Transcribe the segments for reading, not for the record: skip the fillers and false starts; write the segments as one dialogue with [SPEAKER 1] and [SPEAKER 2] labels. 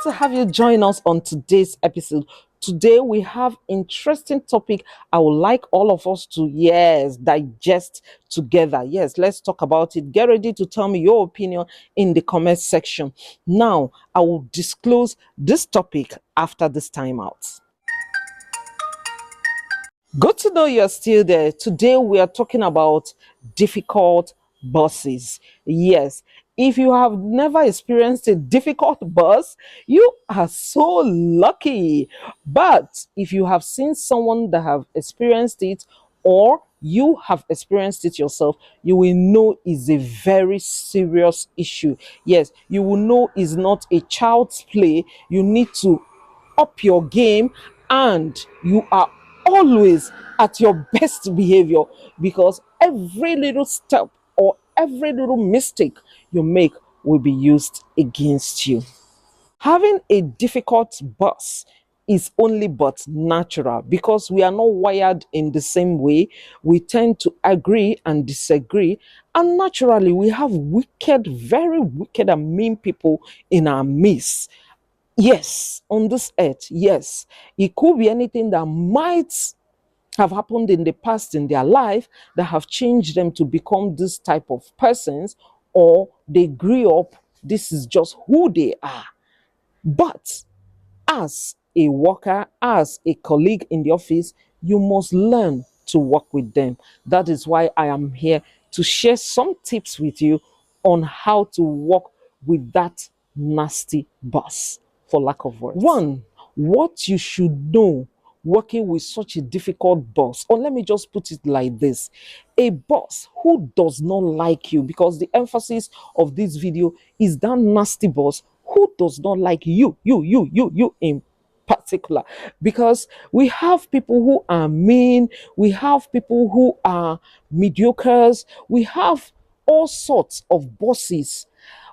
[SPEAKER 1] to have you join us on today's episode. Today we have interesting topic I would like all of us to digest together. Yes, let's talk about it. Get ready to tell me your opinion in the comment section. Now, I will disclose this topic after this timeout. Good to know you're still there. Today we are talking about difficult bosses. Yes, if you have never experienced a difficult boss, you are so lucky. But if you have seen someone that have experienced it or you have experienced it yourself, you will know it's a very serious issue. Yes, you will know it's not a child's play. You need to up your game and you are always at your best behavior because every little step or every little mistake you make will be used against you. Having a difficult boss is only but natural because we are not wired in the same way. We tend to agree and disagree, and naturally, we have wicked, very wicked, and mean people in our midst. Yes, on this earth, yes. It could be anything that might have happened in the past in their life that have changed them to become this type of persons, or they grew up, this is just who they are. But as a worker, as a colleague in the office, you must learn to work with them. That is why I am here to share some tips with you on how to work with that nasty boss, for lack of words. One, what you should know working with such a difficult boss, or let me just put it like this, a boss who does not like you, because the emphasis of this video is that nasty boss who does not like you in particular, because we have people who are mean, we have people who are mediocres, we have all sorts of bosses,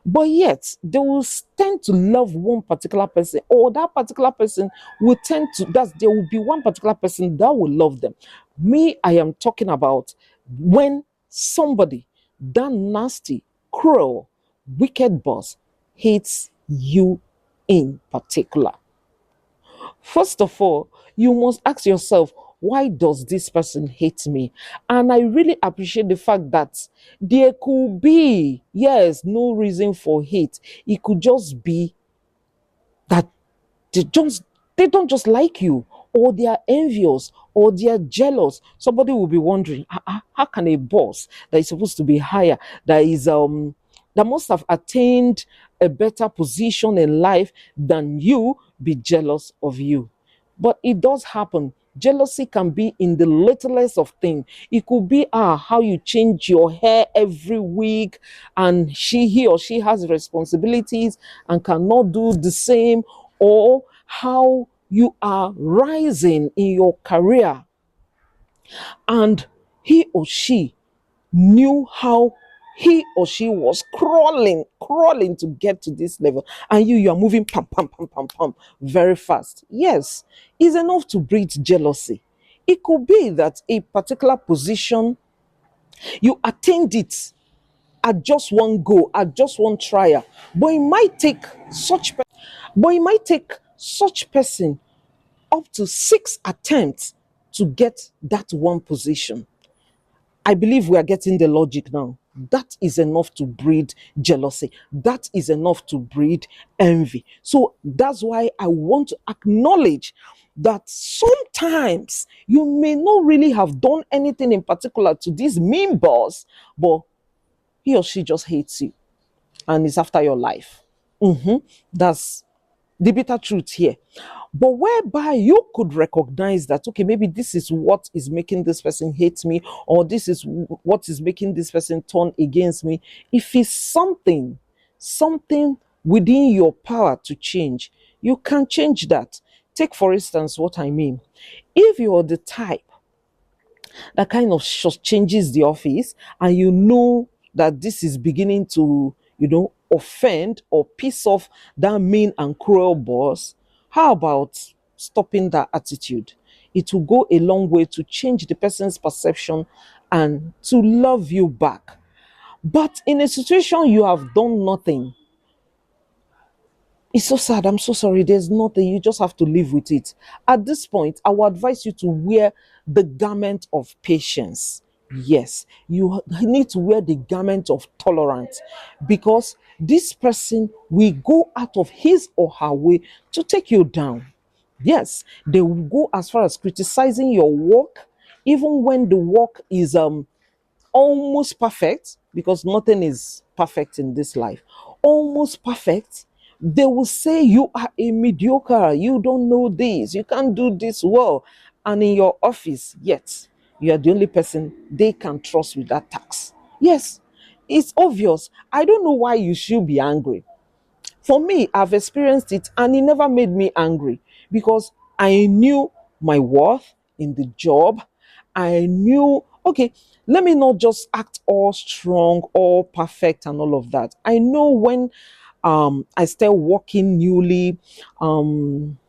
[SPEAKER 1] but yet they will tend to love one particular person, or that particular person will tend to, that there will be one particular person that will love them. Me, I am talking about when somebody, that nasty, cruel, wicked boss hates you in particular. First of all, you must ask yourself, why does this person hate me? And I really appreciate the fact that there could be, yes, no reason for hate. It could just be that they just they don't just like you, or they are envious, or they are jealous. Somebody will be wondering, how can a boss that is supposed to be higher, that must have attained a better position in life than you, be jealous of you? But it does happen. Jealousy can be in the littlest of things. It could be how you change your hair every week, and he or she has responsibilities and cannot do the same, or how you are rising in your career and he or she knew how he or she was crawling to get to this level, and you are moving pam very fast. Yes, is enough to breed jealousy. It could be that a particular position, you attained it at just one go, at just one trial, but it might take such person up to 6 attempts to get that one position. I believe we are getting the logic now. That is enough to breed jealousy. That is enough to breed envy. So that's why I want to acknowledge that sometimes you may not really have done anything in particular to this mean boss, but he or she just hates you and is after your life. That's the bitter truth here. But whereby you could recognize that, okay, maybe this is what is making this person hate me, or this is what is making this person turn against me. If it's something within your power to change, you can change that. Take, for instance, what I mean. If you're the type that kind of changes the office, and you know that this is beginning to, offend or piss off that mean and cruel boss, how about stopping that attitude? It will go a long way to change the person's perception and to love you back. But in a situation you have done nothing, It's so sad. I'm so sorry. There's nothing. You just have to live with it. At this point, I would advise you to wear the garment of patience. Yes, you need to wear the garment of tolerance, because this person will go out of his or her way to take you down. Yes, they will go as far as criticizing your work, even when the work is almost perfect, because nothing is perfect in this life, almost perfect. They will say you are a mediocre, you don't know this, you can't do this well. And in your office, yet you are the only person they can trust with that tax. Yes, it's obvious. I don't know why you should be angry. For me, I've experienced it and it never made me angry, because I knew my worth in the job. I knew, okay, let me not just act all strong, all perfect, and all of that. I know when I started working newly, um,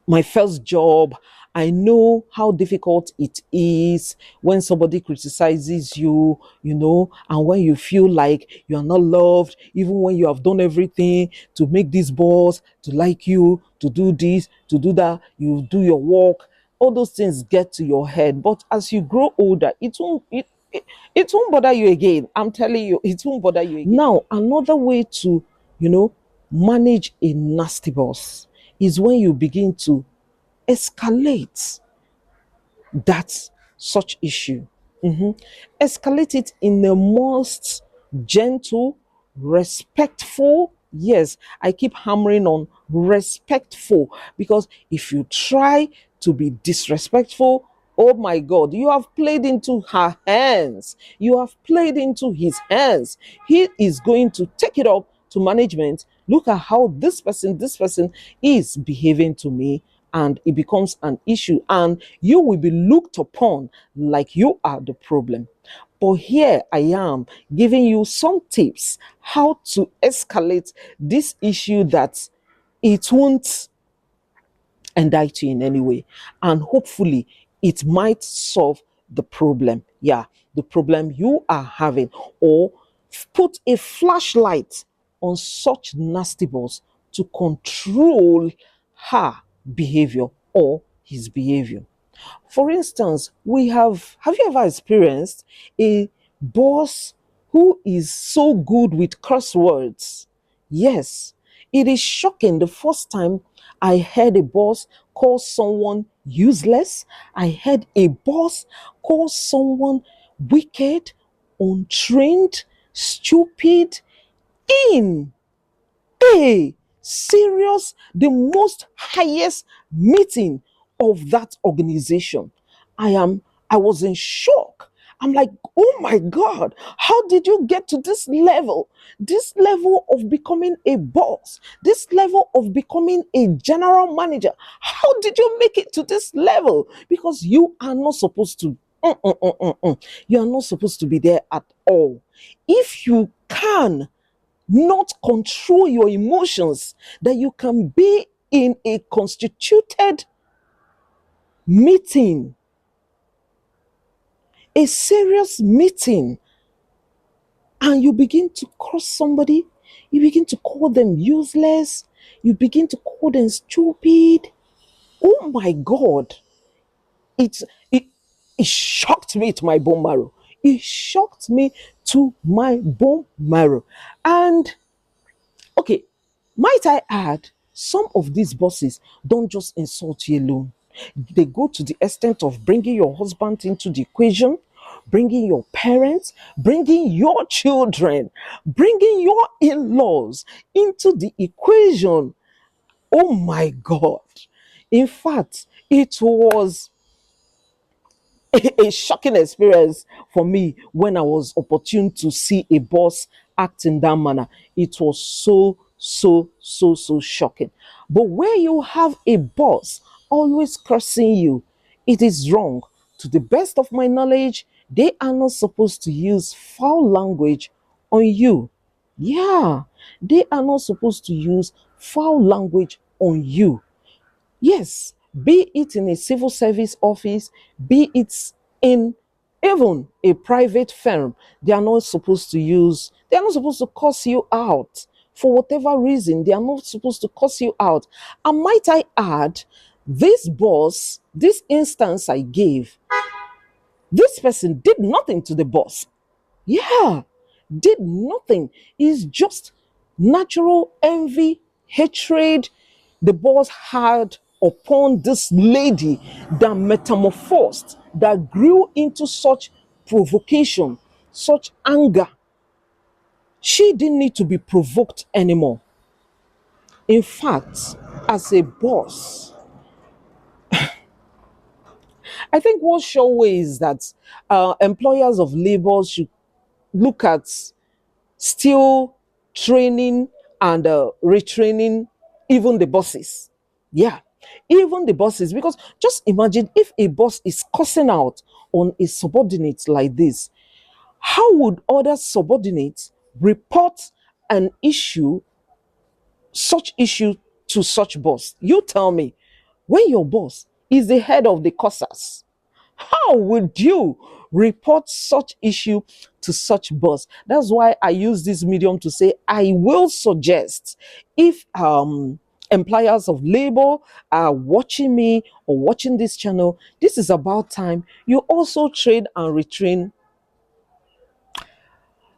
[SPEAKER 1] my first job, I know how difficult it is when somebody criticizes you, and when you feel like you are not loved, even when you have done everything to make this boss to like you, to do this, to do that, you do your work, all those things get to your head. But as you grow older, it won't bother you again. I'm telling you, it won't bother you again. Now, another way to, you know, manage a nasty boss is when you begin to escalate that such issue. Escalate it in the most gentle, respectful. Yes, I keep hammering on respectful, because if you try to be disrespectful, oh my God, you have played into her hands. You have played into his hands. He is going to take it up to management. Look at how this person is behaving to me, and it becomes an issue, and you will be looked upon like you are the problem. But here I am giving you some tips how to escalate this issue, that it won't indict you in any way, and hopefully it might solve the problem. Yeah, the problem you are having, or put a flashlight on such nasty boss to control her behavior or his behavior. For instance, have you ever experienced a boss who is so good with curse words? Yes, it is shocking. The first time I heard a boss call someone useless, I heard a boss call someone wicked, untrained, stupid, in a serious, the most highest meeting of that organization. I was in shock. I'm like, oh my God, how did you get to this level? This level of becoming a boss, this level of becoming a general manager. How did you make it to this level? Because you are not supposed to. You are not supposed to be there at all. If you can not control your emotions, that you can be in a constituted meeting, a serious meeting, and you begin to cross somebody, you begin to call them useless, you begin to call them stupid. Oh my God, it it it shocked me to my bone marrow. It shocked me to my bone marrow. And okay, might I add, some of these bosses don't just insult you alone. They go to the extent of bringing your husband into the equation, bringing your parents, bringing your children, bringing your in laws into the equation. Oh my God. In fact, it was a shocking experience for me when I was opportune to see a boss act in that manner. It was so shocking. But where you have a boss always cursing you, it is wrong. To the best of my knowledge, they are not supposed to use foul language on you. Yeah, they are not supposed to use foul language on you. Yes, be it in a civil service office, be it in even a private firm, they are not supposed to curse you out for whatever reason. They are not supposed to curse you out. And might I add, this boss, this instance I gave, this person did nothing to the boss. Yeah, did nothing. It's just natural envy, hatred the boss had upon this lady that metamorphosed, that grew into such provocation, such anger. She didn't need to be provoked anymore. In fact, as a boss, I think what sure way is that employers of labor should look at still training and retraining even the bosses. Yeah, even the bosses. Because just imagine if a boss is cussing out on a subordinate like this, how would other subordinates report an issue, such issue to such boss? You tell me, when your boss is the head of the cussers, how would you report such issue to such boss? That's why I use this medium to say I will suggest, if employers of labor are watching me or watching this channel, this is about time you also train and retrain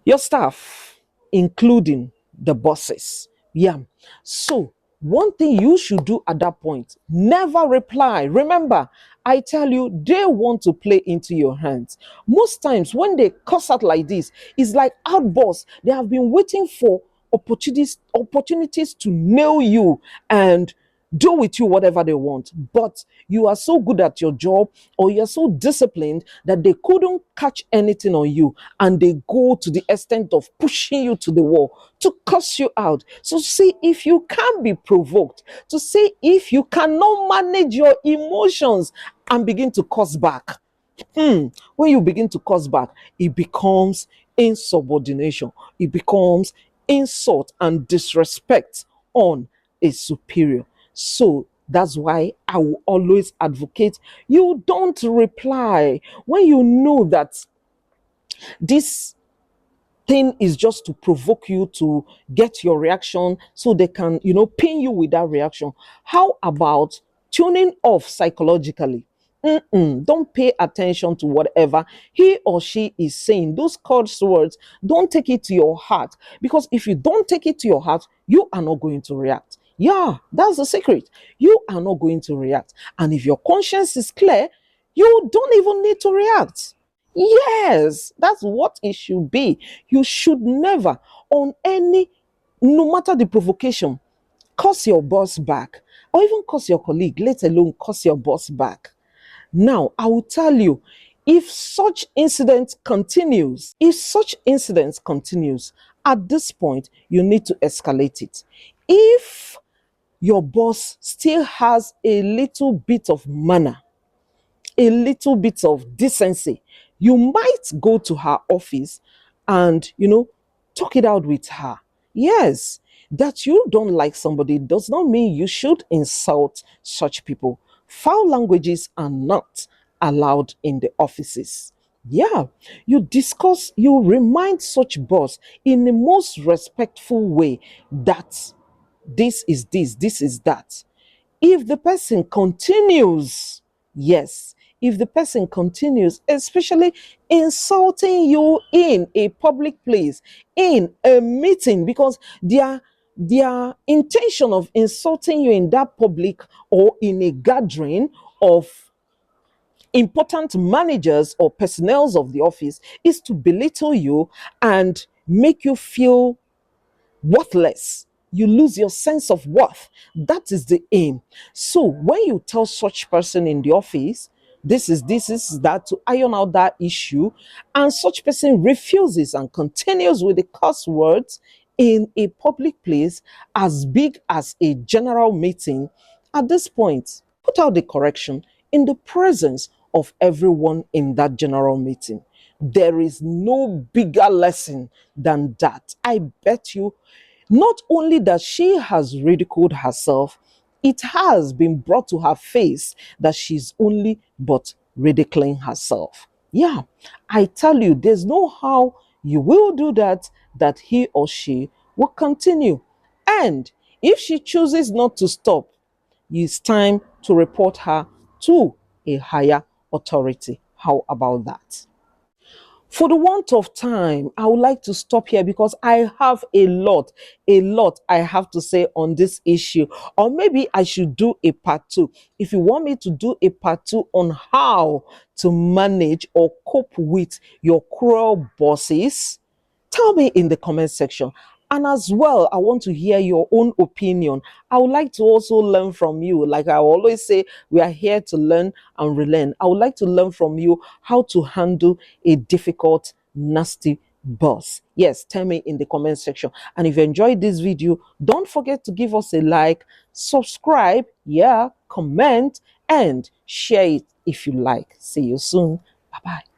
[SPEAKER 1] your staff, including the bosses. Yeah. So, one thing you should do at that point, never reply. Remember, I tell you, they want to play into your hands. Most times, when they cuss out like this, it's like outbursts. They have been waiting for opportunities to nail you and do with you whatever they want. But you are so good at your job, or you're so disciplined that they couldn't catch anything on you, and they go to the extent of pushing you to the wall to cuss you out. So see if you can be provoked, to see if you cannot manage your emotions and begin to cuss back. When you begin to curse back, it becomes insubordination. It becomes insult and disrespect on a superior. So that's why I will always advocate you don't reply when you know that this thing is just to provoke you, to get your reaction, so they can, pin you with that reaction. How about tuning off psychologically? Don't pay attention to whatever he or she is saying. Those curse words, don't take it to your heart. Because if you don't take it to your heart, you are not going to react. Yeah, that's the secret. You are not going to react. And if your conscience is clear, you don't even need to react. Yes, that's what it should be. You should never, on any, no matter the provocation, curse your boss back, or even curse your colleague, let alone curse your boss back. Now, I will tell you, if such incident continues, at this point, you need to escalate it. If your boss still has a little bit of manner, a little bit of decency, you might go to her office and, talk it out with her. Yes, that you don't like somebody does not mean you should insult such people. Foul languages are not allowed in the offices. Yeah, you remind such boss in the most respectful way that this is that. If the person continues, yes, if the person continues, especially insulting you in a public place, in a meeting, because their intention of insulting you in that public or in a gathering of important managers or personnel of the office is to belittle you and make you feel worthless. You lose your sense of worth. That is the aim. So when you tell such person in the office, this is that, to iron out that issue, and such person refuses and continues with the curse words in a public place as big as a general meeting, at this point, put out the correction in the presence of everyone in that general meeting. There is no bigger lesson than that. I bet you, not only that she has ridiculed herself, it has been brought to her face that she's only but ridiculing herself. Yeah, I tell you, there's no how you will do that, that he or she will continue And if she chooses not to stop, it's time to report her to a higher authority. How about that? For the want of time, I would like to stop here because I have a lot I have to say on this issue. Or maybe I should do a part two. If you want me to do a part two on how to manage or cope with your cruel bosses, tell me in the comment section. And as well, I want to hear your own opinion. I would like to also learn from you. Like I always say, we are here to learn and relearn. I would like to learn from you how to handle a difficult, nasty boss. Yes, tell me in the comment section. And if you enjoyed this video, don't forget to give us a like, subscribe, yeah, comment, and share it if you like. See you soon. Bye bye.